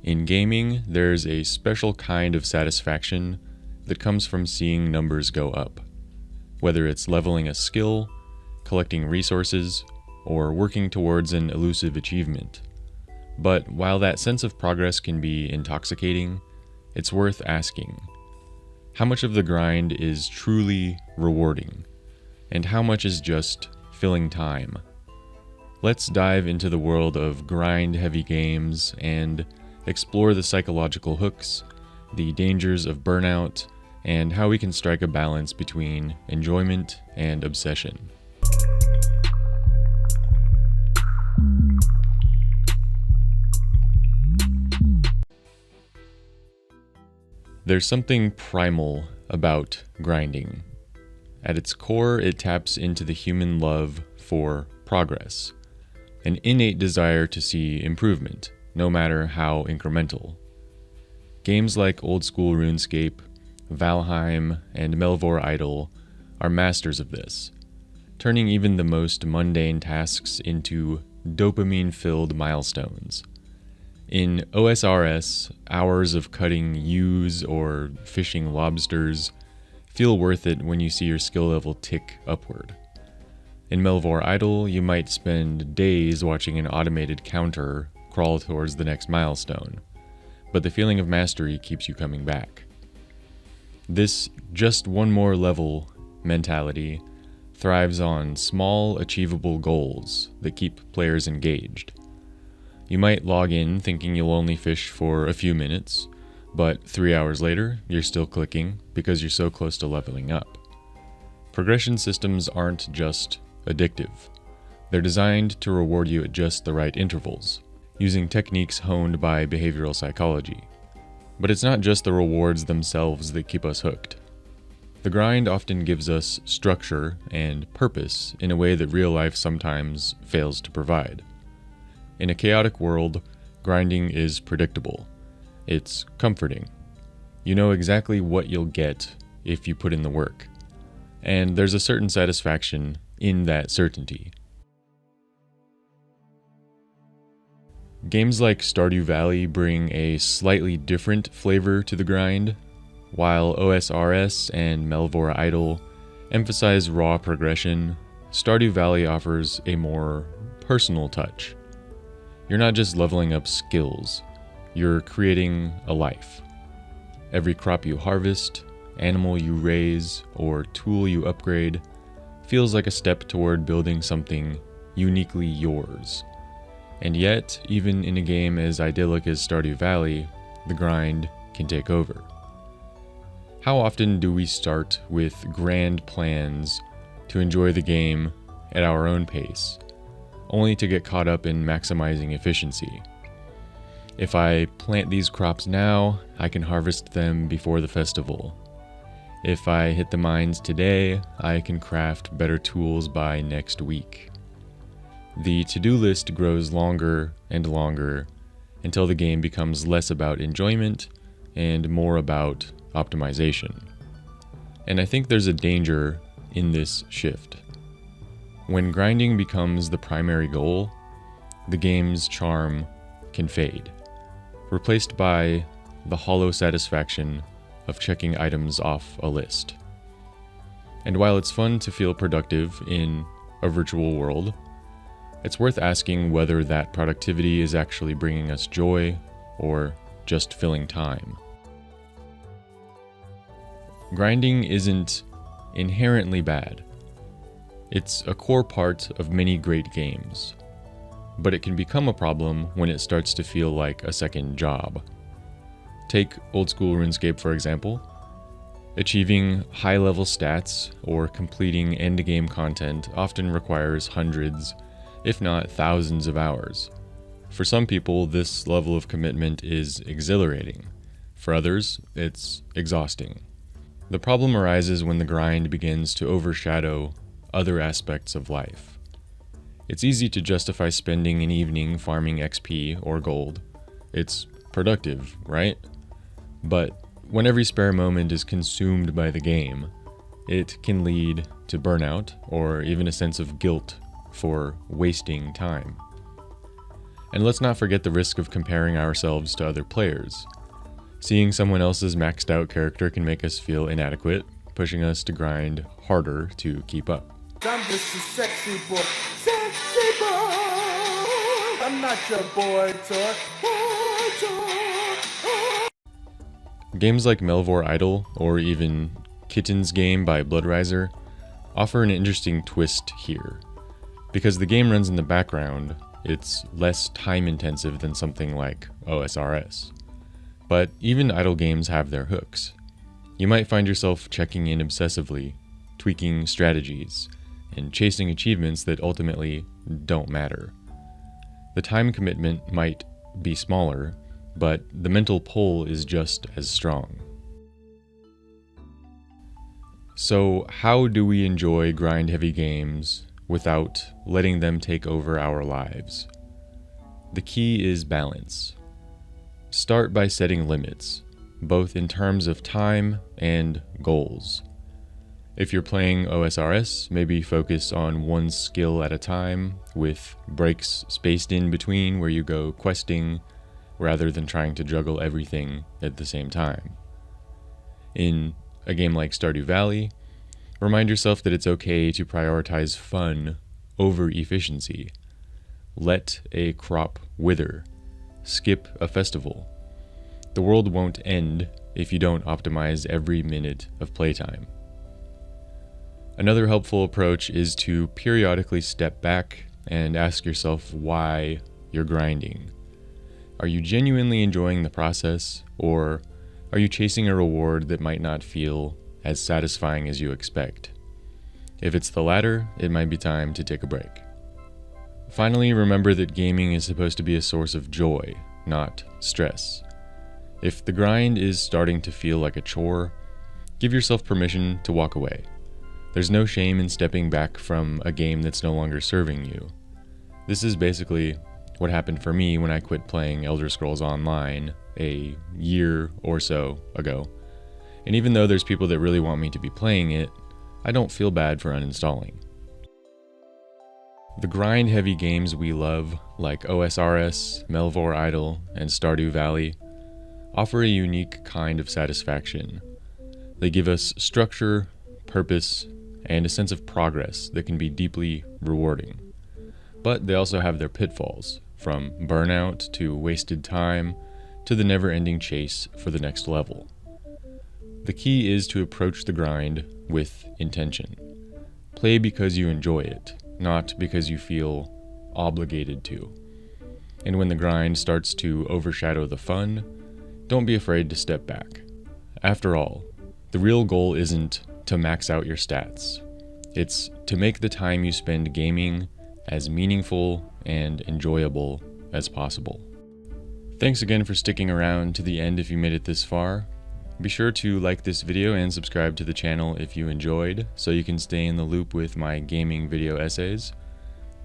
In gaming, there's a special kind of satisfaction that comes from seeing numbers go up, whether it's leveling a skill, collecting resources, or working towards an elusive achievement. But while that sense of progress can be intoxicating, it's worth asking, how much of the grind is truly rewarding, and how much is just filling time? Let's dive into the world of grind-heavy games and explore the psychological hooks, the dangers of burnout, and how we can strike a balance between enjoyment and obsession. There's something primal about grinding. At its core, it taps into the human love for progress, an innate desire to see improvement, no matter how incremental. Games like old-school RuneScape, Valheim, and Melvor Idol are masters of this, turning even the most mundane tasks into dopamine-filled milestones. In OSRS, hours of cutting yews or fishing lobsters feel worth it when you see your skill level tick upward. In Melvor Idol, you might spend days watching an automated counter crawl towards the next milestone, but the feeling of mastery keeps you coming back. This just one more level mentality thrives on small, achievable goals that keep players engaged. You might log in thinking you'll only fish for a few minutes, but 3 hours later, you're still clicking because you're so close to leveling up. Progression systems aren't just addictive. They're designed to reward you at just the right intervals, using techniques honed by behavioral psychology. But it's not just the rewards themselves that keep us hooked. The grind often gives us structure and purpose in a way that real life sometimes fails to provide. In a chaotic world, grinding is predictable. It's comforting. You know exactly what you'll get if you put in the work, and there's a certain satisfaction in that certainty. Games like Stardew Valley bring a slightly different flavor to the grind, while OSRS and Melvor Idol emphasize raw progression. Stardew Valley offers a more personal touch. You're not just leveling up skills, you're creating a life. Every crop you harvest, animal you raise, or tool you upgrade feels like a step toward building something uniquely yours. And yet, even in a game as idyllic as Stardew Valley, the grind can take over. How often do we start with grand plans to enjoy the game at our own pace, only to get caught up in maximizing efficiency? If I plant these crops now, I can harvest them before the festival. If I hit the mines today, I can craft better tools by next week. The to-do list grows longer and longer until the game becomes less about enjoyment and more about optimization. And I think there's a danger in this shift. When grinding becomes the primary goal, the game's charm can fade, replaced by the hollow satisfaction of checking items off a list. And while it's fun to feel productive in a virtual world, it's worth asking whether that productivity is actually bringing us joy or just filling time. Grinding isn't inherently bad. It's a core part of many great games, but it can become a problem when it starts to feel like a second job. Take old-school RuneScape, for example. Achieving high-level stats or completing endgame content often requires hundreds, if not thousands of hours. For some people, this level of commitment is exhilarating. For others, it's exhausting. The problem arises when the grind begins to overshadow other aspects of life. It's easy to justify spending an evening farming XP or gold. It's productive, right? But when every spare moment is consumed by the game, it can lead to burnout or even a sense of guilt for wasting time. And let's not forget the risk of comparing ourselves to other players. Seeing someone else's maxed out character can make us feel inadequate, pushing us to grind harder to keep up. I'm just a sexy boy. Sexy boy. I'm not your boy toy. Games like Melvor Idol, or even Kitten's Game by Bloodriser, offer an interesting twist here. Because the game runs in the background, it's less time intensive than something like OSRS. But even idle games have their hooks. You might find yourself checking in obsessively, tweaking strategies, and chasing achievements that ultimately don't matter. The time commitment might be smaller, but the mental pull is just as strong. So, how do we enjoy grind-heavy games without letting them take over our lives? The key is balance. Start by setting limits, both in terms of time and goals. If you're playing OSRS, maybe focus on one skill at a time, with breaks spaced in between where you go questing, rather than trying to juggle everything at the same time. In a game like Stardew Valley, remind yourself that it's okay to prioritize fun over efficiency. Let a crop wither. Skip a festival. The world won't end if you don't optimize every minute of playtime. Another helpful approach is to periodically step back and ask yourself why you're grinding. Are you genuinely enjoying the process, or are you chasing a reward that might not feel as satisfying as you expect? If it's the latter, it might be time to take a break. Finally, remember that gaming is supposed to be a source of joy, not stress. If the grind is starting to feel like a chore, give yourself permission to walk away. There's no shame in stepping back from a game that's no longer serving you. This is basically what happened for me when I quit playing Elder Scrolls Online a year or so ago. And even though there's people that really want me to be playing it, I don't feel bad for uninstalling. The grind-heavy games we love, like OSRS, Melvor Idol, and Stardew Valley, offer a unique kind of satisfaction. They give us structure, purpose, and a sense of progress that can be deeply rewarding. But they also have their pitfalls, from burnout to wasted time to the never-ending chase for the next level. The key is to approach the grind with intention. Play because you enjoy it, not because you feel obligated to. And when the grind starts to overshadow the fun, don't be afraid to step back. After all, the real goal isn't to max out your stats. It's to make the time you spend gaming as meaningful and enjoyable as possible. Thanks again for sticking around to the end if you made it this far. Be sure to like this video and subscribe to the channel if you enjoyed, so you can stay in the loop with my gaming video essays.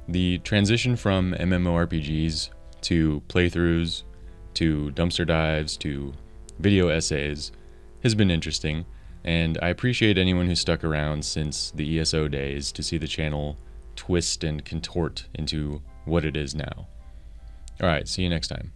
The transition from MMORPGs to playthroughs to dumpster dives to video essays has been interesting, and I appreciate anyone who stuck around since the ESO days to see the channel twist and contort into what it is now. Alright, see you next time.